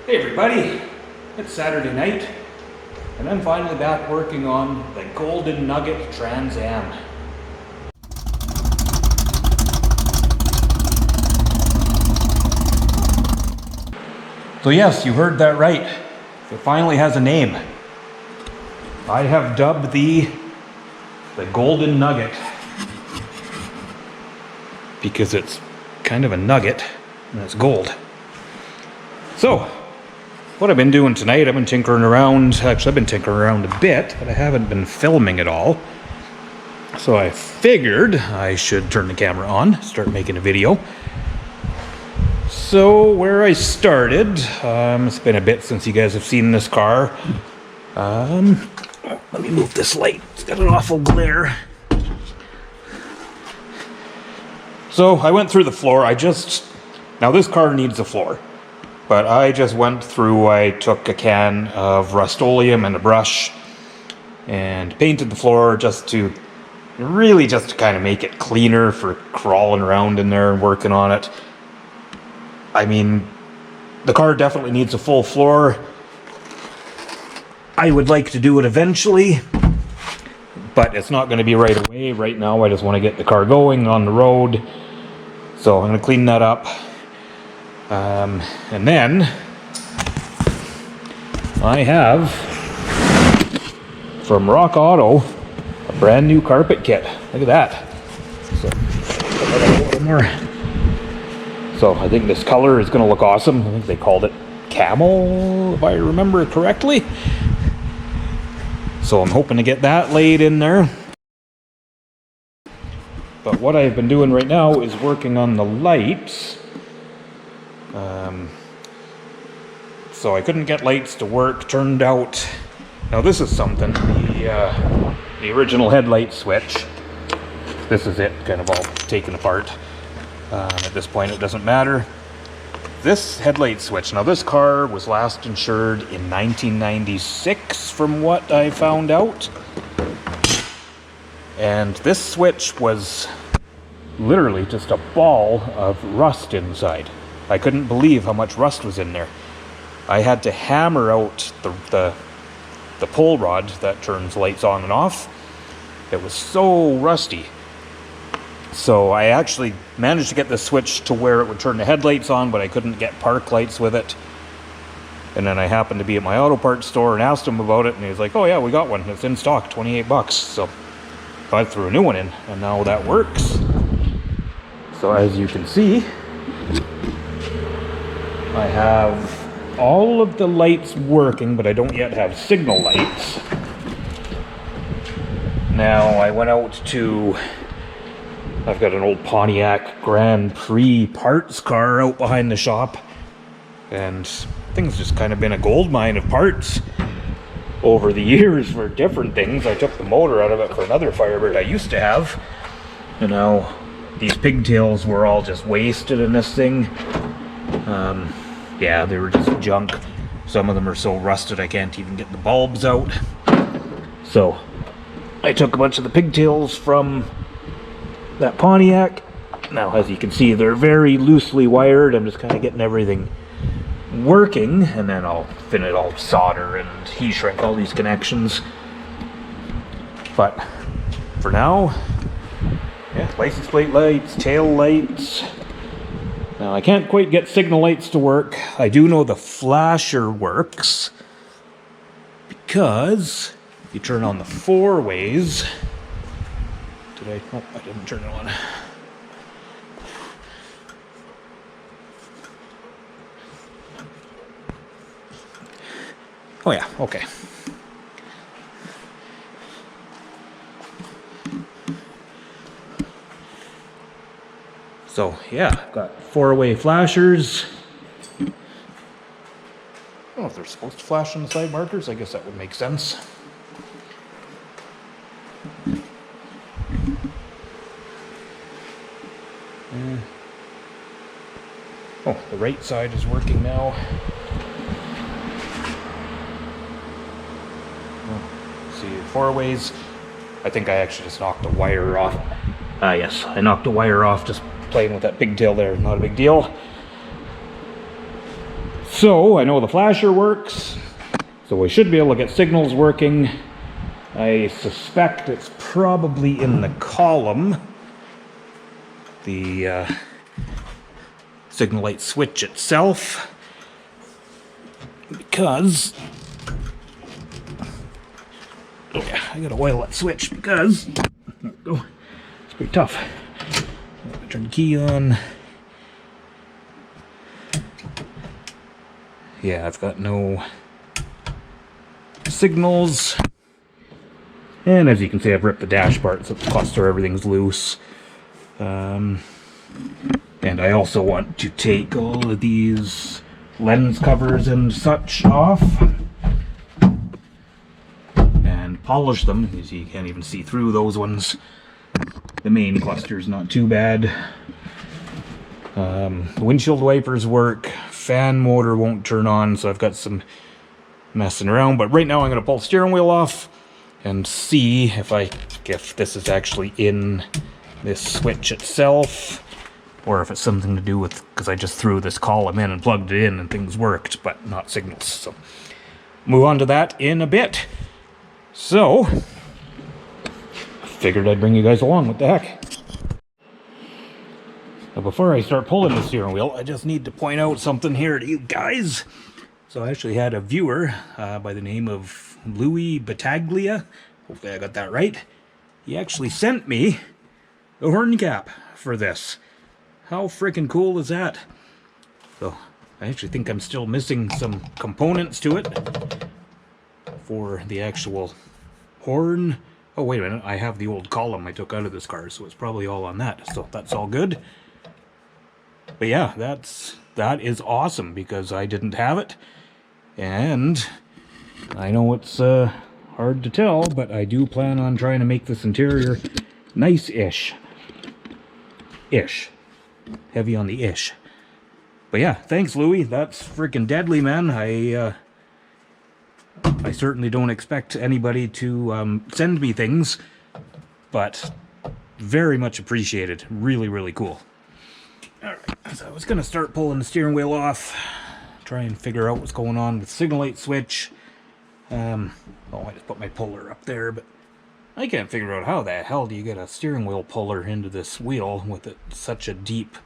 Hey everybody, it's Saturday night and I'm finally back working on the Golden Nugget Trans Am. So yes, you heard that right. It finally has a name. I have dubbed the Golden Nugget because it's kind of a nugget and it's gold. So, what I've been doing tonight, I've been tinkering around. Actually, I've been tinkering around a bit, but I haven't been filming at all. So I figured I should turn the camera on, start making a video. So where I started, it's been a bit since you guys have seen this car. Let me move this light. It's got an awful glare. So I went through the floor. Now this car needs a floor. But I just went through, I took a can of Rust-Oleum and a brush and painted the floor just to kind of make it cleaner for crawling around in there and working on it. I mean, the car definitely needs a full floor. I would like to do it eventually, but it's not going to be right away. Right now, I just want to get the car going on the road. So I'm going to clean that up. And then I have from Rock Auto a brand new carpet kit. Look at that. So, a little more. So I think this color is going to look awesome. I think they called it camel, if I remember correctly. So I'm hoping to get that laid in there. But what I've been doing right now is working on the lights. So I couldn't get lights to work. Turned out, now this is something, the original headlight switch. This is it, kind of all taken apart. At this point it doesn't matter. This headlight switch, now this car was last insured in 1996 from what I found out. And this switch was literally just a ball of rust inside. I couldn't believe how much rust was in there. I had to hammer out the pull rod that turns lights on and off. It was so rusty. So I actually managed to get the switch to where it would turn the headlights on, but I couldn't get park lights with it. And then I happened to be at my auto parts store and asked him about it, and he was like, oh yeah, we got one. It's in stock, 28 bucks. So I threw a new one in, and now that works. So as you can see, I have all of the lights working, but I don't yet have signal lights. Now I went out to, I've got an old Pontiac Grand Prix parts car out behind the shop, and things just kind of been a gold mine of parts over the years for different things. I took the motor out of it for another Firebird I used to have, and now these pigtails were all just wasted in this thing. Yeah, they were just junk. Some of them are so rusted I can't even get the bulbs out. So I took a bunch of the pigtails from that Pontiac. Now, as you can see, they're very loosely wired. I'm just kind of getting everything working, and then I'll solder and heat shrink all these connections. But for now, yeah, license plate lights, tail lights. Now I can't quite get signal lights to work. I do know the flasher works because you turn on the four ways. Oh, I didn't turn it on. Oh yeah, okay. So yeah, I've got four-way flashers. I don't know if they're supposed to flash on the side markers. I guess that would make sense. Oh, the right side is working now. See, four ways. I think I actually just knocked the wire off. Yes, I knocked the wire off just playing with that pigtail there. Not a big deal. So I know the flasher works, so we should be able to get signals working. I suspect it's probably in the column, the signal light switch itself, because I gotta oil that switch because there we go. It's pretty tough. Turn the key on. Yeah, I've got no signals. And as you can see, I've ripped the dash part, so the cluster, everything's loose. And I also want to take all of these lens covers and such off and polish them. You see, you can't even see through those ones. The main cluster's not too bad. The windshield wipers work. Fan motor won't turn on, so I've got some messing around. But right now I'm going to pull the steering wheel off and see if this is actually in this switch itself, or if it's something to do with, because I just threw this column in and plugged it in and things worked, but not signals. So move on to that in a bit. So I figured I'd bring you guys along. What the heck? Now before I start pulling the steering wheel, I just need to point out something here to you guys. So I actually had a viewer by the name of Louis Battaglia. Hopefully I got that right. He actually sent me a horn cap for this. How freaking cool is that? So I actually think I'm still missing some components to it for the actual horn. Oh, wait a minute. I have the old column I took out of this car, so it's probably all on that. So that's all good. But yeah, that is awesome because I didn't have it. And I know it's hard to tell, but I do plan on trying to make this interior nice-ish. Ish. Heavy on the ish. But yeah, thanks, Louie. That's freaking deadly, man. I certainly don't expect anybody to send me things, but very much appreciated. Really, really cool. Alright, so I was going to start pulling the steering wheel off, try and figure out what's going on with the signal light switch. Oh, I just put my puller up there, but I can't figure out how the hell do you get a steering wheel puller into this wheel with such a deep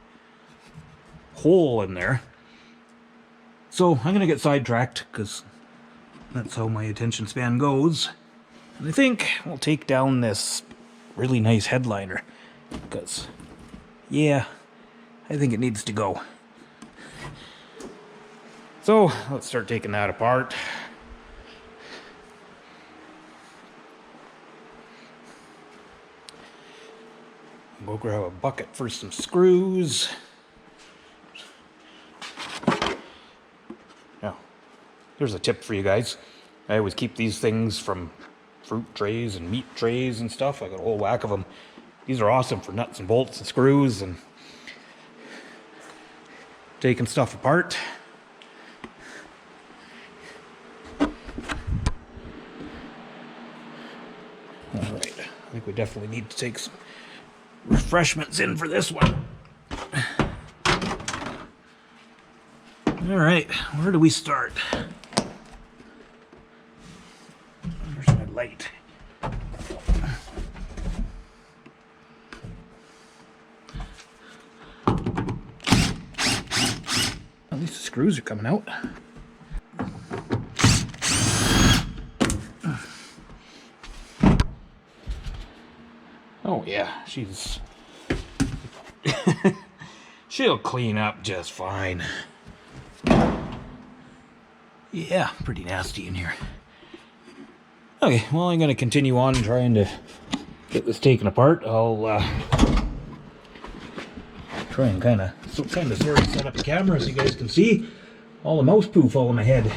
hole in there. So I'm going to get sidetracked because that's how my attention span goes. And I think we'll take down this really nice headliner because, yeah, I think it needs to go. So let's start taking that apart. We'll grab a bucket for some screws. Now, there's a tip for you guys. I always keep these things from fruit trays and meat trays and stuff. I got a whole whack of them. These are awesome for nuts and bolts and screws and taking stuff apart. Alright, I think we definitely need to take some refreshments in for this one. Alright, where do we start? Where's my light? At least the screws are coming out. Oh yeah, she'll clean up just fine. Yeah, pretty nasty in here. Okay, well, I'm going to continue on trying to get this taken apart. I'll try and kind of sort of set up the camera so you guys can see all the mouse poo fall on my head.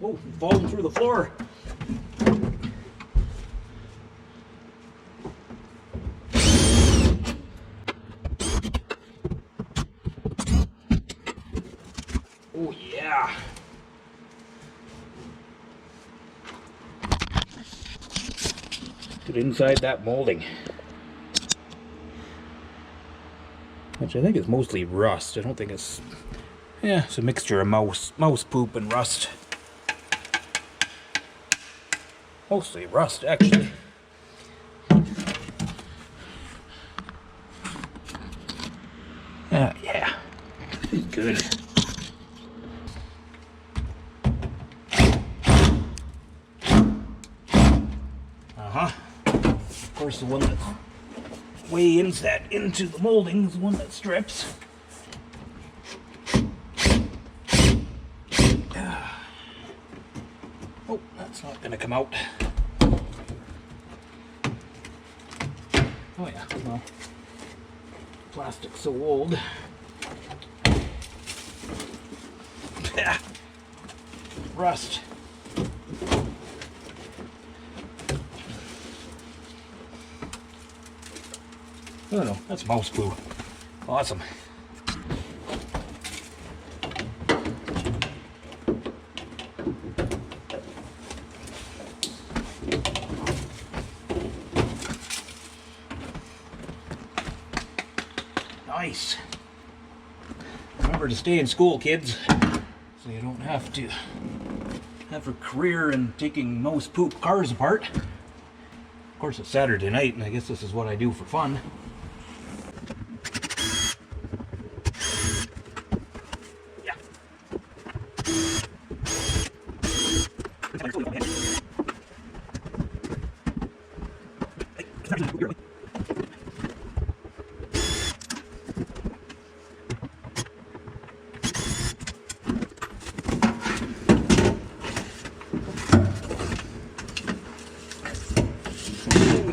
Oh, falling through the floor. Oh yeah. Get inside that molding. Which I think is mostly rust. I don't think it's... Yeah, it's a mixture of mouse poop and rust. Mostly rust, actually. Yeah. It's good. Of course, the one that's way into the molding is the one that strips. Oh, that's not going to come out. Oh yeah, well, plastic's so old. Yeah. Rust. Oh no, that's mouse poo. Awesome. Nice. Remember to stay in school, kids, so you don't have to have a career in taking mouse poop cars apart. Of course, it's Saturday night, and I guess this is what I do for fun. Yeah.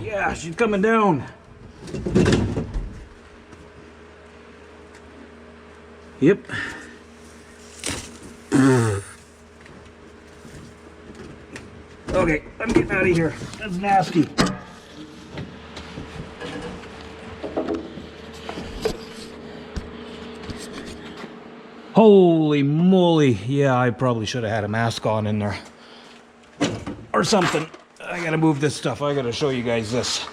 Yeah, she's coming down. Yep. Okay, I'm getting out of here. That's nasty. Holy moly. Yeah, I probably should have had a mask on in there. Or something. I gotta move this stuff. I gotta show you guys this.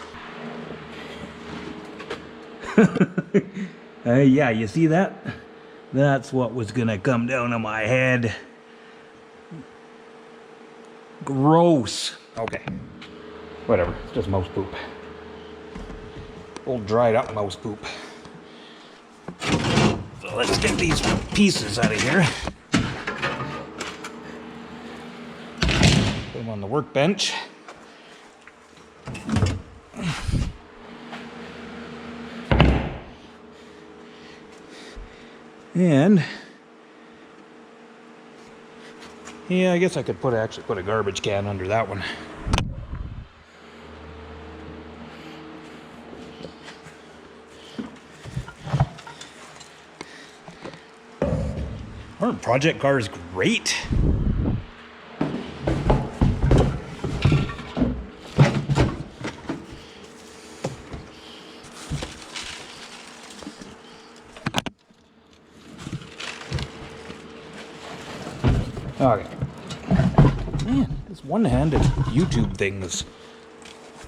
Yeah, you see that? That's what was gonna come down on my head. Gross. Okay. Whatever. It's just mouse poop. Old dried up mouse poop. So let's get these pieces out of here. Put them on the workbench. And yeah, I guess I could actually put a garbage can under that one. Aren't project cars great? Okay. Man, this one-handed YouTube thing is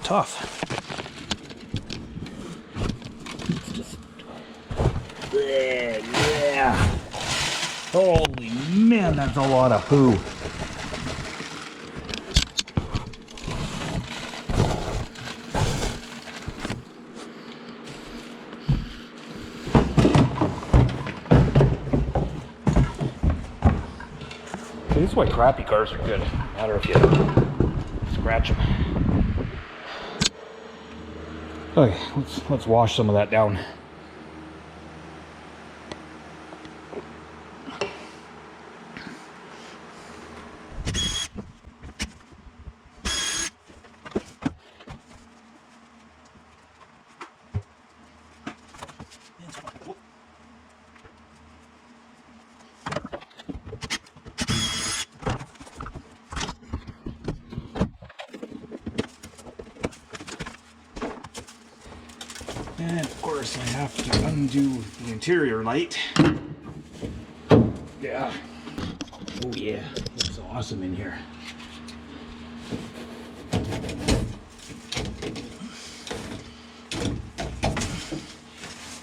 tough. It's just... Yeah. Holy man, that's a lot of poo. This is why crappy cars are good. No matter if you scratch them. Okay, let's wash some of that down. And of course I have to undo the interior light. Yeah. Oh yeah, it's awesome in here.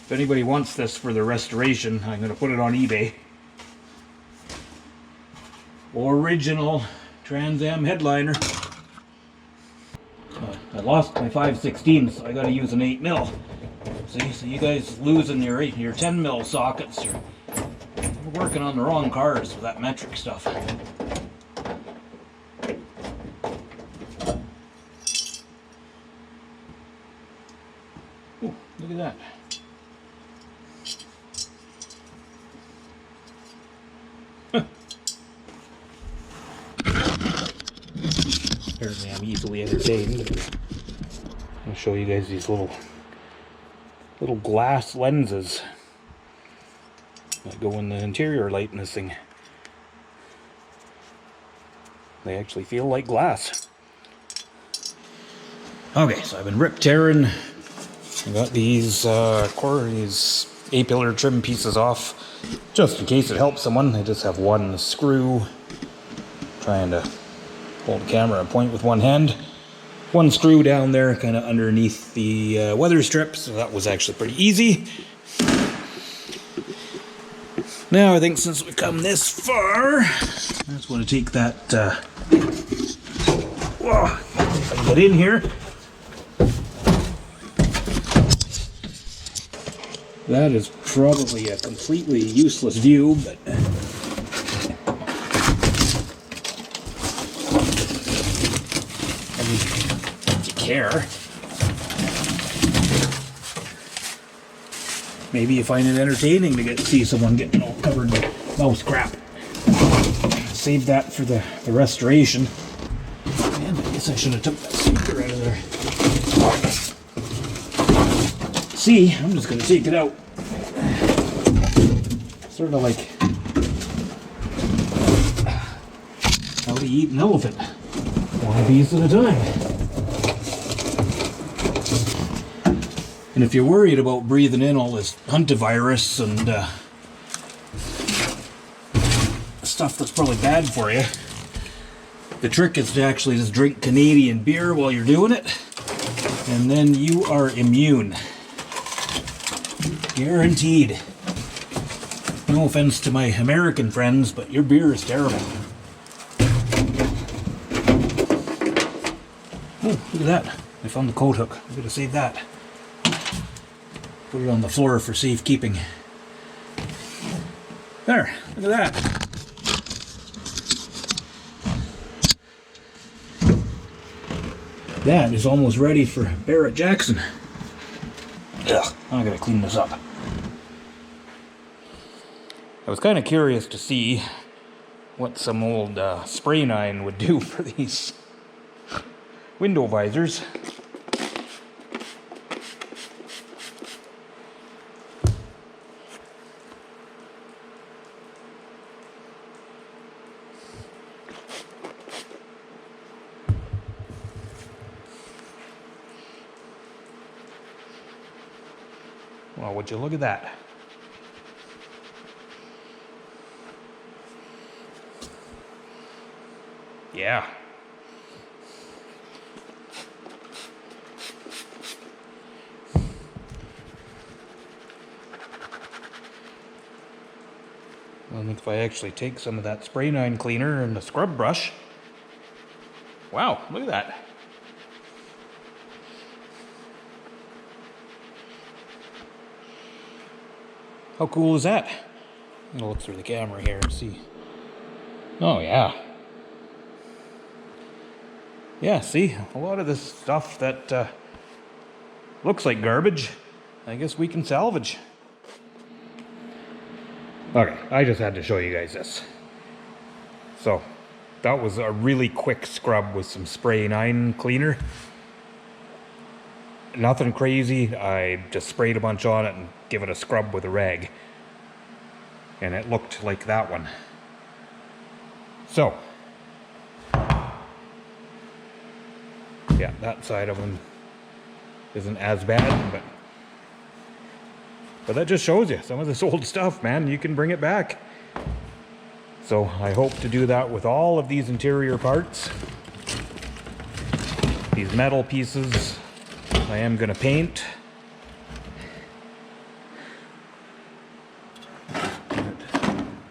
If anybody wants this for the restoration, I'm going to put it on eBay. Original Trans Am headliner. I lost my 5/16, so I got to use an 8mm. See, so you guys losing your 10mm sockets. You're working on the wrong cars with that metric stuff. Ooh, look at that. Apparently I'm easily entertained. I'll show you guys these little glass lenses that go in the interior light in this thing. They actually feel like glass. Okay, so I've been tearing. I got these A-pillar trim pieces off, just in case it helps someone. I just have one screw, trying to hold the camera and point with one hand. One screw down there, kind of underneath the weather strip, so that was actually pretty easy. Now I think since we've come this far, I just want to take that, whoa, if I can get in here. That is probably a completely useless view, but care. Maybe you find it entertaining to see someone getting all covered in mouse crap. Save that for the restoration. And I guess I should have took that speaker out of there. See, I'm just going to take it out. Sort of like how to eat an elephant. One piece at a time. And if you're worried about breathing in all this hantavirus and stuff that's probably bad for you, the trick is to actually just drink Canadian beer while you're doing it, and then you are immune. Guaranteed. No offense to my American friends, but your beer is terrible. Oh, look at that. I found the coat hook. I'm going to save that. Put it on the floor for safekeeping. There, look at that. That is almost ready for Barrett Jackson. Ugh, I gotta clean this up. I was kind of curious to see what some old spray nine would do for these window visors. Well, would you look at that? Yeah. I think if I actually take some of that spray nine cleaner and the scrub brush. Wow, look at that. How cool is that? I'll look through the camera here and see. Oh, yeah. Yeah, see, a lot of this stuff that looks like garbage, I guess we can salvage. Okay, I just had to show you guys this. So, that was a really quick scrub with some spray 9 cleaner. Nothing crazy, I just sprayed a bunch on it and give it a scrub with a rag. And it looked like that one. So, yeah, that side of them isn't as bad, but But that just shows you some of this old stuff, man. You can bring it back. So I hope to do that with all of these interior parts. These metal pieces I am going to paint.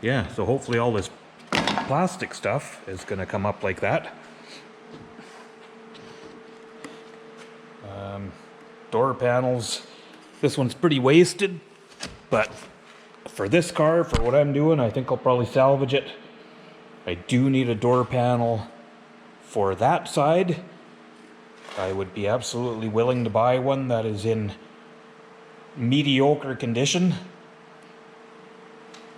Yeah, so hopefully all this plastic stuff is going to come up like that. Door panels. This one's pretty wasted, but for this car, for what I'm doing, I think I'll probably salvage it. I do need a door panel for that side. I would be absolutely willing to buy one that is in mediocre condition.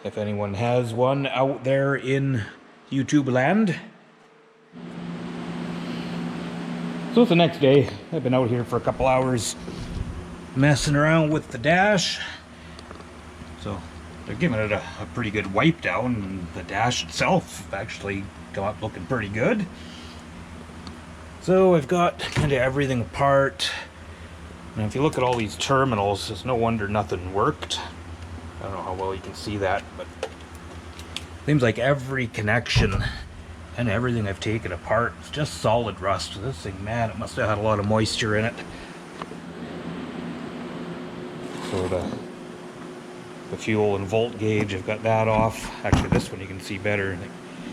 If anyone has one out there in YouTube land. So it's the next day. I've been out here for a couple hours messing around with the dash. So they're giving it a pretty good wipe down, and the dash itself actually come up looking pretty good. So I've got kind of everything apart. And if you look at all these terminals, it's no wonder nothing worked. I don't know how well you can see that, but seems like every connection and everything I've taken apart is just solid rust. This thing, man, it must have had a lot of moisture in it. So the fuel and volt gauge, I've got that off. Actually, this one you can see better.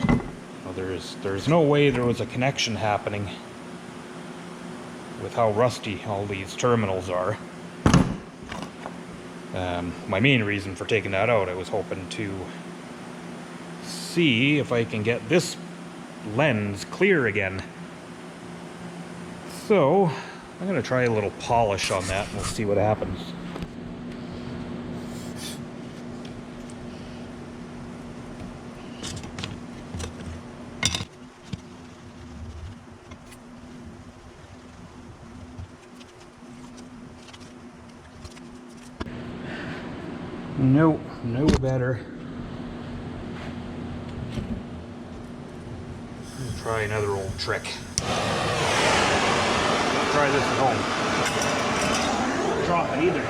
Well, there's no way there was a connection happening with how rusty all these terminals are. My main reason for taking that out, I was hoping to see if I can get this lens clear again. So I'm going to try a little polish on that and we'll see what happens. Nope, no better. Try another old trick. Try this at home. Drop it either.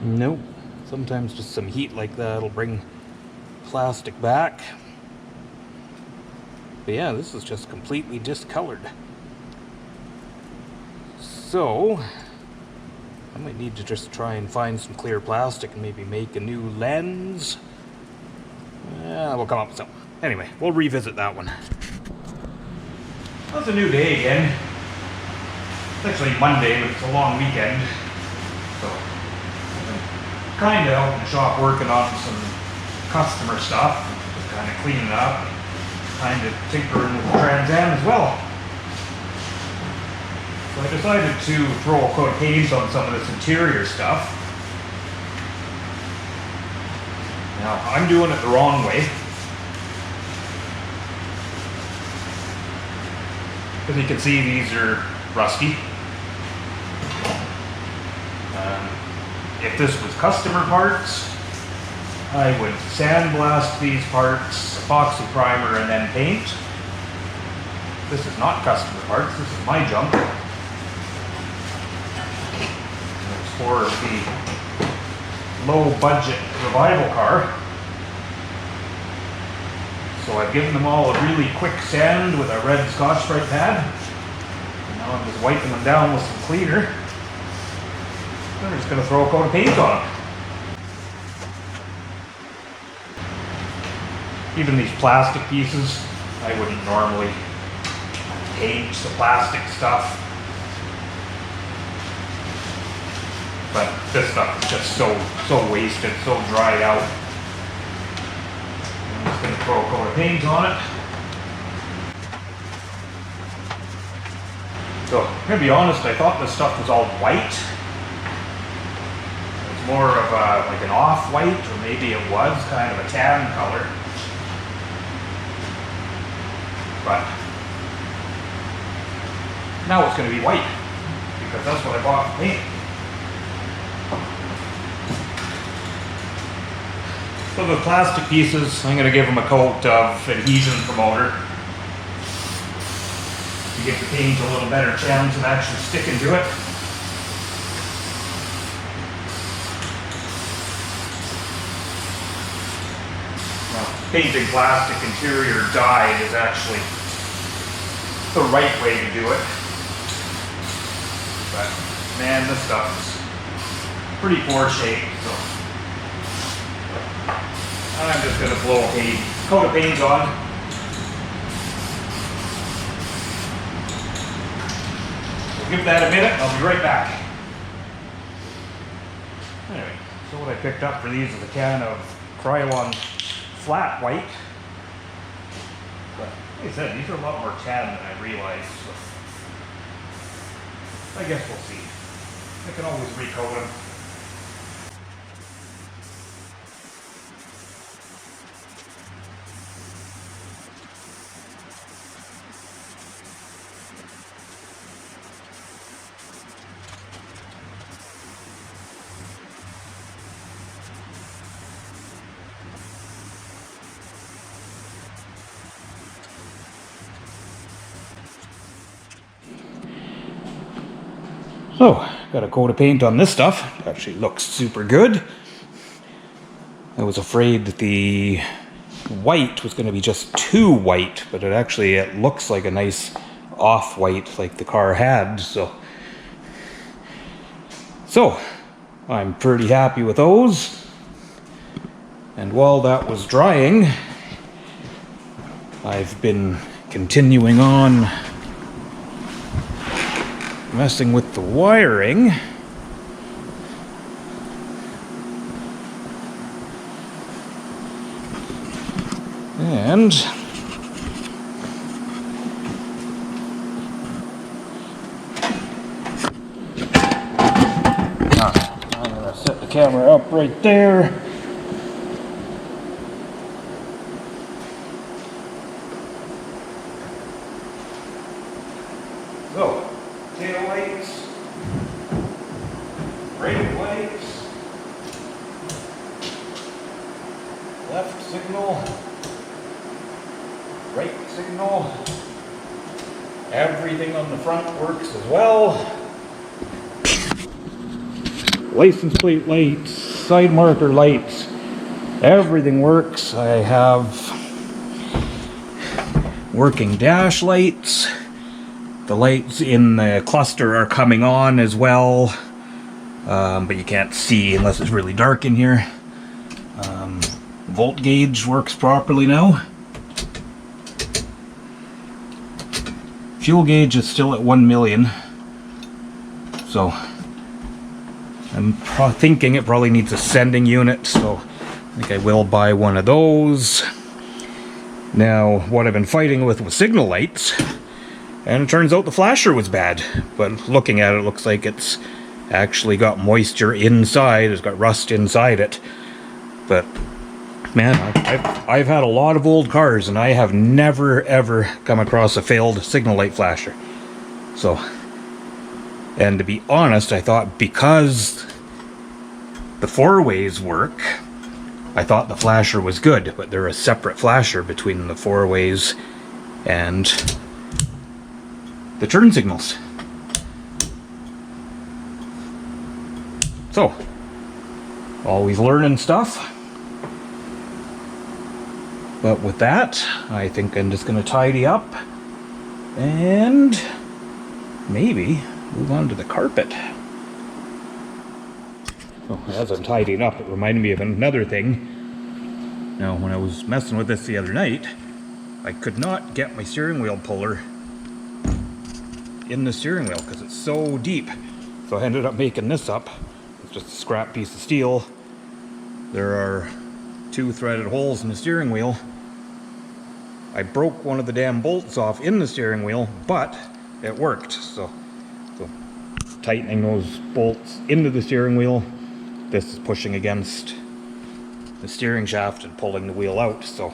Nope. Sometimes just some heat like that will bring plastic back. But yeah, this is just completely discolored. So I might need to just try and find some clear plastic and maybe make a new lens. We'll come up with something. Anyway, we'll revisit that one. Well, it's a new day again. It's actually Monday, but it's a long weekend. So kind of out in the shop working on some customer stuff, just kind of cleaning up, kind of tinkering with the Trans Am as well. So I decided to throw a coat of paint on some of this interior stuff. Now, I'm doing it the wrong way. As you can see, these are rusty. If this was customer parts, I would sandblast these parts, epoxy primer, and then paint. This is not customer parts, this is my junk. It's for the low-budget revival car. So I've given them all a really quick sand with a red Scotch-Brite pad. And now I'm just wiping them down with some cleaner. I'm just going to throw a coat of paint on them. Even these plastic pieces, I wouldn't normally paint the plastic stuff. But this stuff is just so wasted, so dried out. I'm just going to throw a coat of paint on it. So, I'm going to be honest, I thought this stuff was all white. More of like an off-white, or maybe it was kind of a tan color. But Now it's going to be white, because that's what I bought for paint. So the plastic pieces, I'm going to give them a coat of adhesion promoter to give the paint a little better chance of actually sticking to it. Now, painting plastic interior dyed is actually the right way to do it. But man, this stuff is pretty poor shape, so I'm just going to blow a coat of paint on. We'll give that a minute and I'll be right back. Anyway, so what I picked up for these is a can of Krylon flat white. But like I said, these are a lot more tan than I realized. So I guess we'll see. I can always recoat them. So, got a coat of paint on this stuff. Actually looks super good. I was afraid that the white was going to be just too white, but it looks like a nice off-white like the car had. So I'm pretty happy with those. And while that was drying, I've been continuing on messing with the wiring. And I'm going to set the camera up right there. So, tail lights, brake lights, left signal, right signal, everything on the front works as well. License plate lights, side marker lights, everything works. I have working dash lights. The lights in the cluster are coming on as well, but you can't see unless it's really dark in here. Volt gauge works properly now. Fuel gauge is still at 1 million, so I'm thinking it probably needs a sending unit, so I think I will buy one of those. Now, what I've been fighting with was signal lights. And it turns out the flasher was bad, but looking at it, it looks like it's actually got moisture inside. It's got rust inside it. But man, I've had a lot of old cars, and I have never ever come across a failed signal light flasher. So, and to be honest, I thought because the four-ways work, I thought the flasher was good, but they're a separate flasher between the four-ways and the turn signals. So, always learning stuff. But with that, I think I'm just going to tidy up and maybe move on to the carpet. Oh, as I'm tidying up, it reminded me of another thing. Now, when I was messing with this the other night, I could not get my steering wheel puller in the steering wheel because it's so deep. So I ended up making this up. It's just a scrap piece of steel. There are 2 threaded holes in the steering wheel. I broke one of the damn bolts off in the steering wheel, but it worked. So tightening those bolts into the steering wheel, this is pushing against the steering shaft and pulling the wheel out. So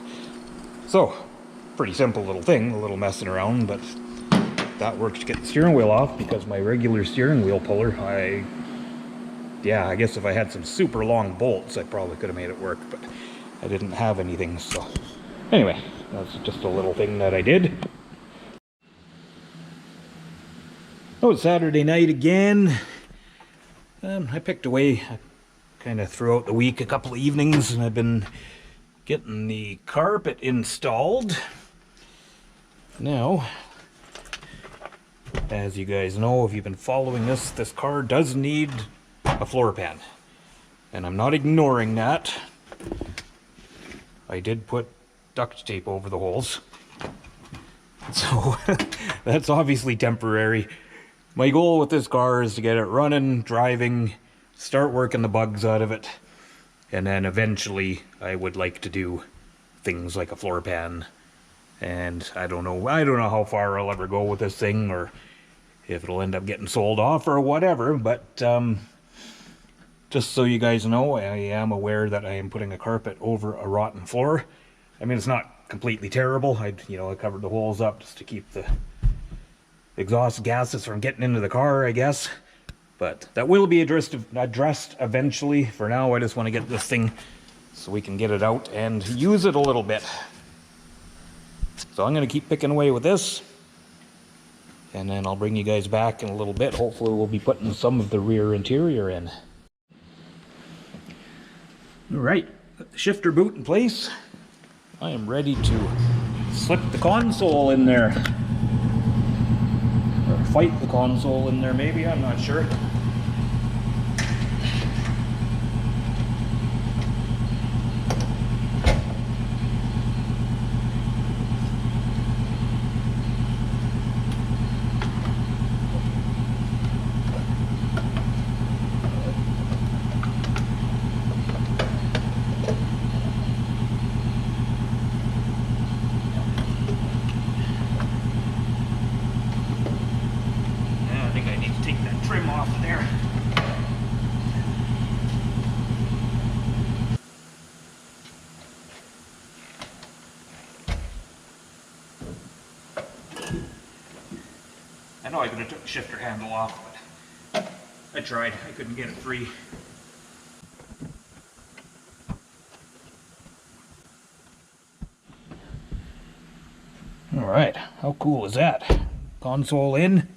pretty simple little thing, a little messing around, but that worked to get the steering wheel off, because my regular steering wheel puller, yeah, I guess if I had some super long bolts, I probably could have made it work, but I didn't have anything, so anyway, that's just a little thing that I did. Oh, it's Saturday night again. I picked away kind of throughout the week, a couple of evenings, and I've been getting the carpet installed. Now, as you guys know, if you've been following this car does need a floor pan. And I'm not ignoring that. I did put duct tape over the holes. So, that's obviously temporary. My goal with this car is to get it running, driving, start working the bugs out of it. And then eventually I would like to do things like a floor pan. And I don't know how far I'll ever go with this thing, or if it'll end up getting sold off or whatever, but just so you guys know, I am aware that I am putting a carpet over a rotten floor. I mean, it's not completely terrible. I covered the holes up just to keep the exhaust gases from getting into the car, I guess. But that will be addressed eventually. For now, I just want to get this thing so we can get it out and use it a little bit. So I'm going to keep picking away with this, and then I'll bring you guys back in a little bit. Hopefully we'll be putting some of the rear interior in. Alright, got the shifter boot in place. I am ready to slip the console in there. Or fight the console in there maybe, I'm not sure. Trim off of there. I know I could have took the shifter handle off, but I tried. I couldn't get it free. All right, how cool is that? Console in.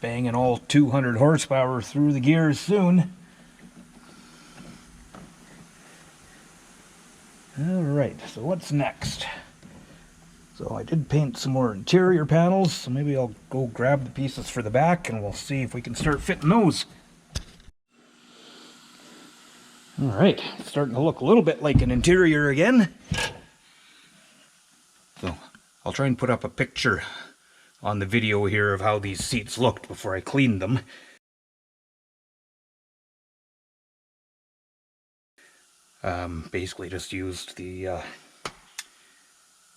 Banging all 200 horsepower through the gears soon. Alright, so what's next? So I did paint some more interior panels, so maybe I'll go grab the pieces for the back and we'll see if we can start fitting those. Alright, it's starting to look a little bit like an interior again. So I'll try and put up a picture on the video here of how these seats looked before I cleaned them. Basically just used the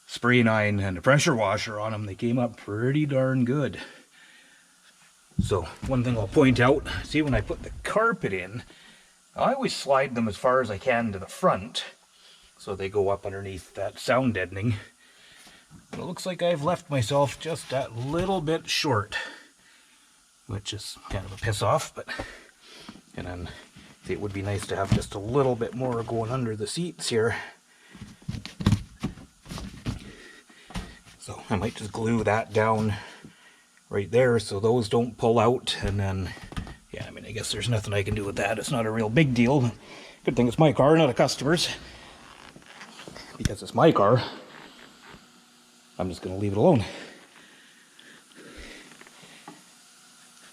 spray nine and a pressure washer on them. They came up pretty darn good. So one thing I'll point out, see, when I put the carpet in, I always slide them as far as I can to the front so they go up underneath that sound deadening. But it looks like I've left myself just that little bit short, which is kind of a piss off, but, and then it would be nice to have just a little bit more going under the seats here. So I might just glue that down right there so those don't pull out, and then, yeah, I mean, I guess there's nothing I can do with that. It's not a real big deal. Good thing it's my car, not a customer's. Because it's my car, I'm just going to leave it alone.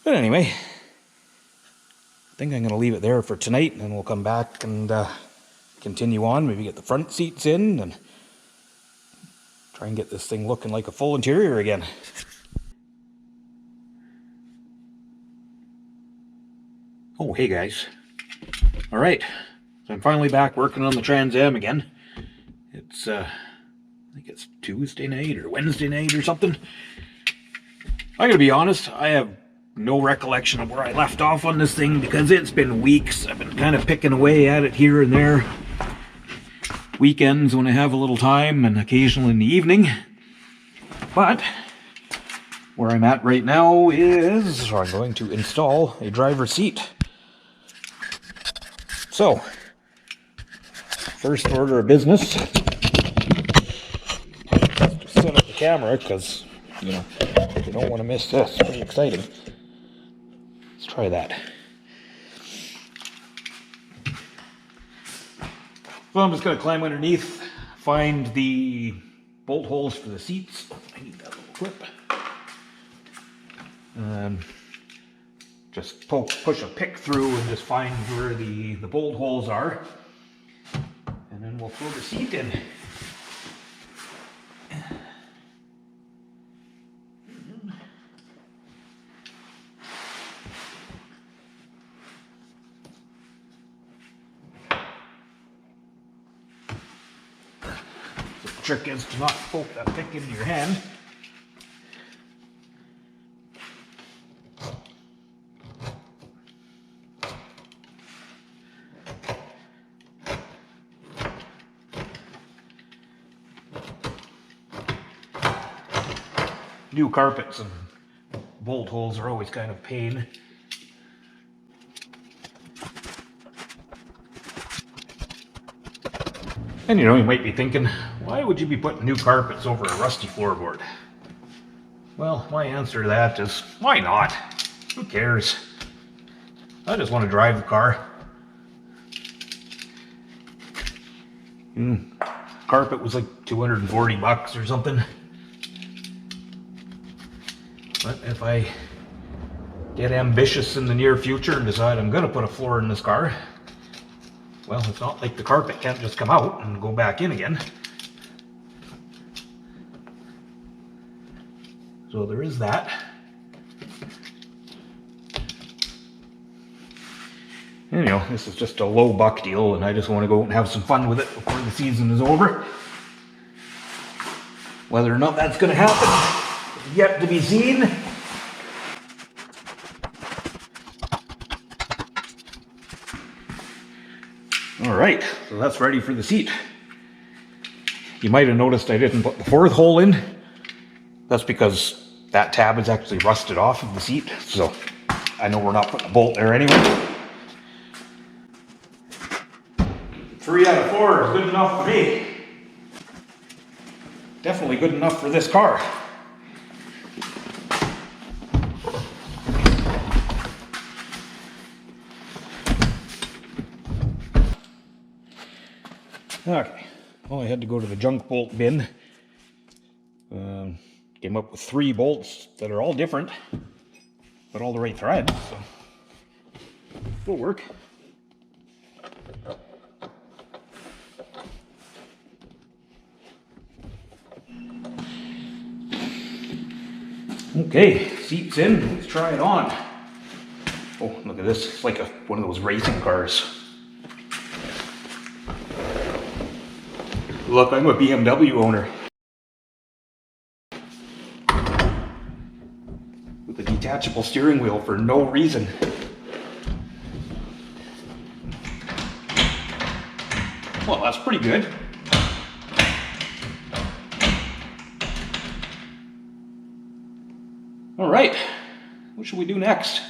But anyway, I think I'm going to leave it there for tonight, and then we'll come back and continue on. Maybe get the front seats in and try and get this thing looking like a full interior again. Oh, hey guys. All right, so I'm finally back working on the Trans Am again. It's I think it's Tuesday night or Wednesday night or something. I'm gonna be honest, I have no recollection of where I left off on this thing because it's been weeks. I've been kind of picking away at it here and there. weekends when I have a little time and occasionally in the evening. But where I'm at right now is I'm going to install a driver's seat. So, first order of business, just set up the camera because, you know, you don't want to miss this. It's pretty exciting. Let's try that. So I'm just going to climb underneath, find the bolt holes for the seats. I need that little clip. Just push a pick through and just find where the bolt holes are. And then we'll throw the seat in. The trick is to not poke that pick into your hand. New carpets and bolt holes are always kind of a pain. And you know, you might be thinking, why would you be putting new carpets over a rusty floorboard? Well, my answer to that is, why not? Who cares? I just want to drive the car. Carpet was like $240 or something. But if I get ambitious in the near future and decide I'm going to put a floor in this car, well, it's not like the carpet can't just come out and go back in again. So there is that. And, you know, this is just a low buck deal, and I just want to go and have some fun with it before the season is over. Whether or not that's going to happen, yet to be seen. Alright, so that's ready for the seat. You might have noticed I didn't put the fourth hole in. That's because that tab is actually rusted off of the seat, so I know we're not putting a bolt there anyway. 3 out of 4 is good enough for me. Definitely good enough for this car. Okay, well, I had to go to the junk bolt bin. Came up with 3 bolts that are all different, but all the right thread, so will work. Okay, seat's in, let's try it on. Oh, look at this, it's like one of those racing cars. Look, I'm a BMW owner. With a detachable steering wheel for no reason. Well, that's pretty good. All right, what should we do next?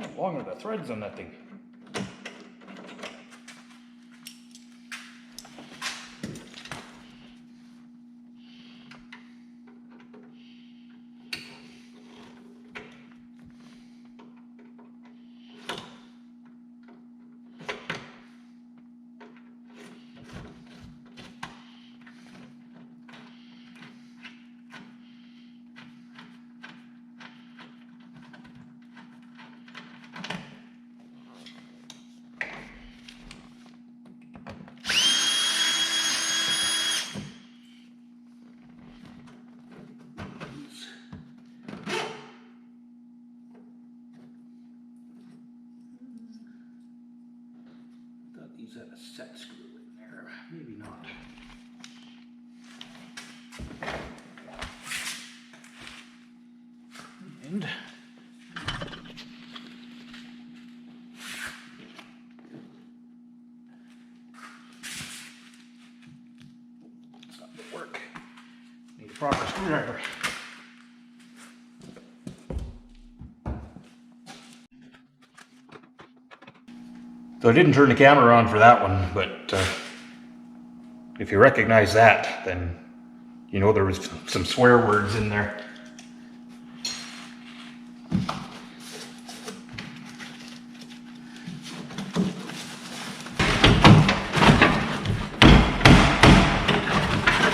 Well, how long are the threads on that thing? set screw in there. Maybe not. And it's not gonna work. Need a proper screwdriver. So I didn't turn the camera on for that one, but if you recognize that, then you know there was some swear words in there.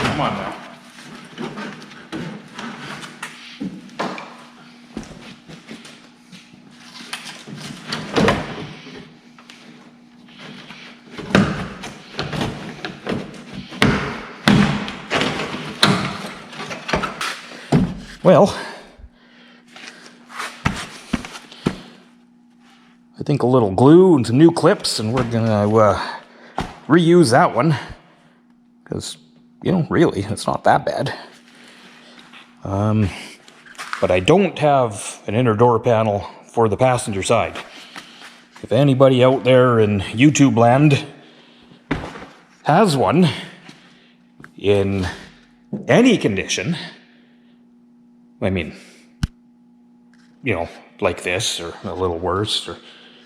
Come on now. Well, I think a little glue and some new clips, and we're gonna reuse that one, because, you know, really, it's not that bad. But I don't have an inner door panel for the passenger side. If anybody out there in YouTube land has one in any condition, I mean, you know, like this, or a little worse, or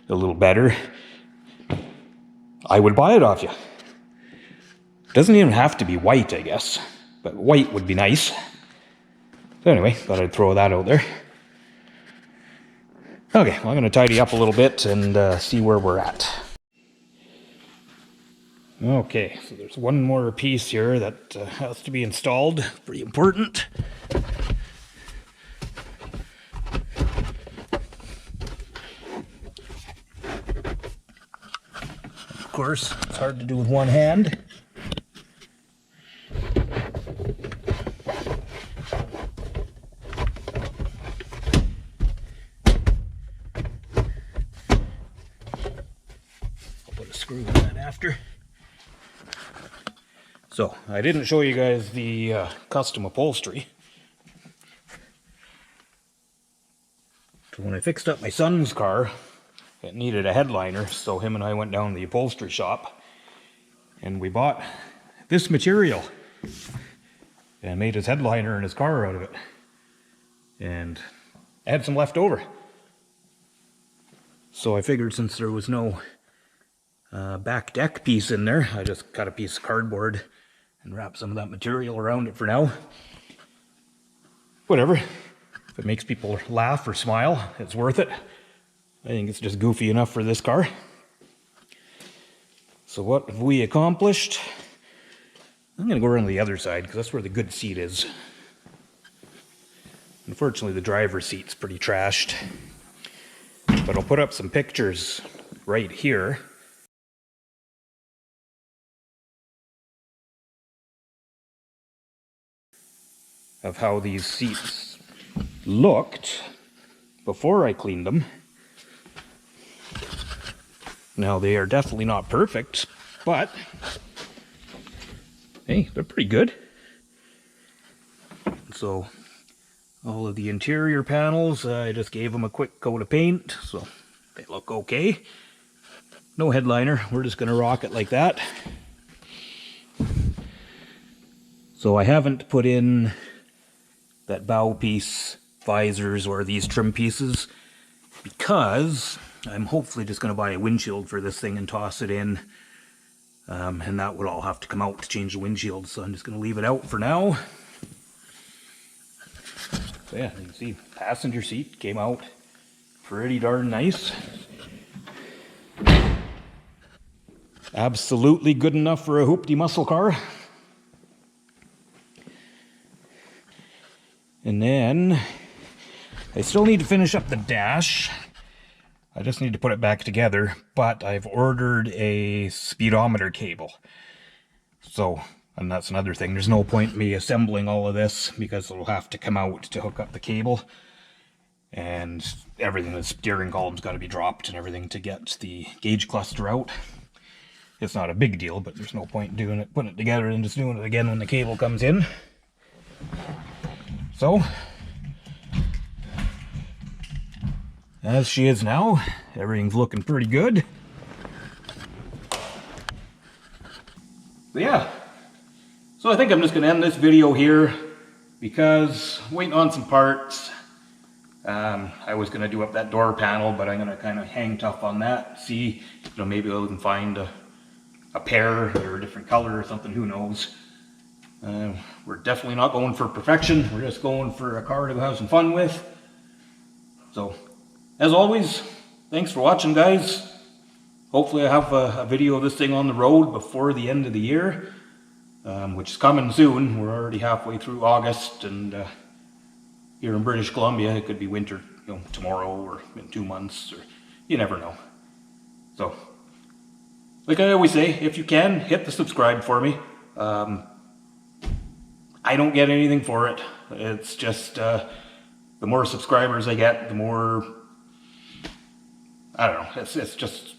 a little better, I would buy it off you. It doesn't even have to be white, I guess, but white would be nice. So anyway, thought I'd throw that out there. Okay, well, I'm going to tidy up a little bit and see where we're at. Okay, so there's one more piece here that has to be installed. Pretty important. Of course, it's hard to do with one hand. I'll put a screw in that after. So, I didn't show you guys the custom upholstery. So when I fixed up my son's car, it needed a headliner, so him and I went down to the upholstery shop and we bought this material and made his headliner and his car out of it. And I had some left over. So I figured since there was no back deck piece in there, I just cut a piece of cardboard and wrapped some of that material around it for now. Whatever. If it makes people laugh or smile, it's worth it. I think it's just goofy enough for this car. So what have we accomplished? I'm going to go around the other side because that's where the good seat is. Unfortunately, the driver's seat's pretty trashed. But I'll put up some pictures right here. Of how these seats looked before I cleaned them. Now, they are definitely not perfect, but hey, they're pretty good. So, all of the interior panels, I just gave them a quick coat of paint, so they look okay. No headliner, we're just going to rock it like that. So I haven't put in that bow piece, visors, or these trim pieces, because I'm hopefully just going to buy a windshield for this thing and toss it in, and that would all have to come out to change the windshield, so I'm just going to leave it out for now. So yeah, you can see passenger seat came out pretty darn nice. Absolutely good enough for a hoopty muscle car. And then I still need to finish up the dash. I just need to put it back together, but I've ordered a speedometer cable. So, and that's another thing, there's no point in me assembling all of this because it'll have to come out to hook up the cable. And everything, the steering column's got to be dropped and everything to get the gauge cluster out. it's not a big deal, but there's no point doing it, putting it together and just doing it again when the cable comes in. So, as she is now, everything's looking pretty good. But yeah, so I think I'm just going to end this video here because I'm waiting on some parts. I was going to do up that door panel, but I'm going to kind of hang tough on that. See, maybe I can find a pair or a different color or something, who knows. We're definitely not going for perfection. We're just going for a car to have some fun with. So, as always, thanks for watching, guys. Hopefully I have a video of this thing on the road before the end of the year, which is coming soon. We're already halfway through August, and here in British Columbia, it could be winter, tomorrow or in 2 months, or you never know. So, like I always say, if you can, hit the subscribe for me. I don't get anything for it. It's just the more subscribers I get, the more, I don't know, it's just,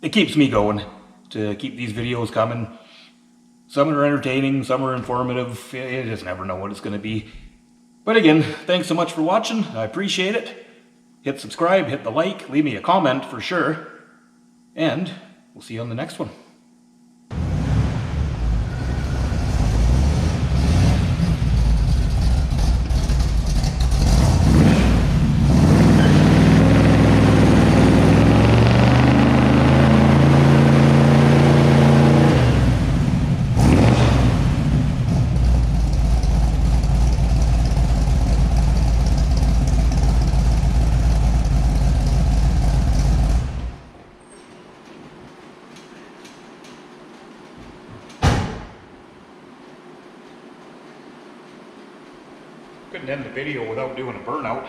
it keeps me going to keep these videos coming. Some are entertaining, some are informative. You just never know what it's going to be. But again, thanks so much for watching. I appreciate it. Hit subscribe, hit the like, leave me a comment for sure. And we'll see you on the next one. Couldn't end the video without doing a burnout.